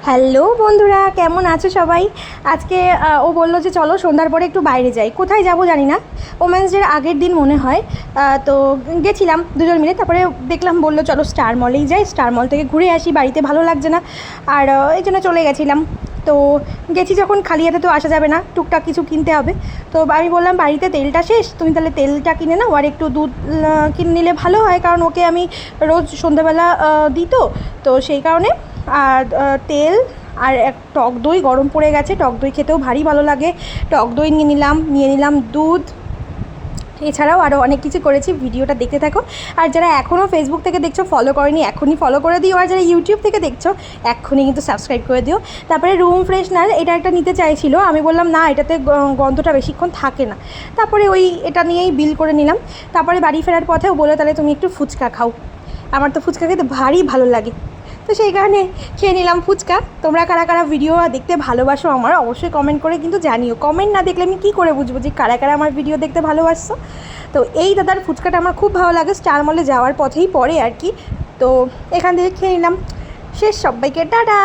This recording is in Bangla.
হ্যালো বন্ধুরা, কেমন আছো সবাই? আজকে ও বললো যে চলো সন্ধ্যার পরে একটু বাইরে যাই। কোথায় যাব জানি না, ওমেন্স ডের আগের দিন মনে হয়। তো গেছিলাম দুজন মিলে, তারপরে দেখলাম বললো চলো স্টার মলেই যাই, স্টার মল থেকে ঘুরে আসি, বাড়িতে ভালো লাগছে না। আর এই জন্য চলে গেছিলাম। তো গেছি যখন, খালি হাতে তো আসা যাবে না, টুকটাক কিছু কিনতে হবে। তো আমি বললাম বাড়িতে তেলটা শেষ, তুমি তাহলে তেলটা কিনে নাও, আর একটু দুধ কিনে নিলে ভালো হয়, কারণ ওকে আমি রোজ সন্ধ্যাবেলা দিই। তো সেই কারণে আর তেল আর এক টক দই গরম পড়ে গেছে, টক দই খেতেও ভারী ভালো লাগে, টক দই নিয়ে নিলাম দুধ। এছাড়াও আরও অনেক কিছু করেছি, ভিডিওটা দেখতে থাকো। আর যারা এখনও ফেসবুক থেকে দেখছো ফলো করেনি, এখনই ফলো করে দিও। আর যারা ইউটিউব থেকে দেখছো এখনই কিন্তু সাবস্ক্রাইব করে দিও। তারপরে রুম ফ্রেশনার এটা একটা নিতে চাইছিল, আমি বললাম না, এটাতে গন্ধটা বেশিক্ষণ থাকে না। তারপরে এটা নিয়েই বিল করে নিলাম। তারপরে বাড়ি ফেরার পথেও বলে তাহলে তুমি একটু ফুচকা খাও, আমার তো ফুচকা খেতে ভারী ভালো লাগে। তো সেই কারণে খেয়ে নিলাম ফুচকা। তোমরা কারা কারা ভিডিও দেখতে ভালোবাসো আমার অবশ্যই কমেন্ট করে কিন্তু জানিও। কমেন্ট না দেখলে আমি কী করে বুঝবো যে কারা কারা আমার ভিডিও দেখতে ভালোবাসছো? তো এই দাদার ফুচকাটা আমার খুব ভালো লাগে, স্টার মলে যাওয়ার পথেই পড়ে আর কি। তো এখান থেকে খেয়ে নিলাম। শেষ, সবাইকে টাটা।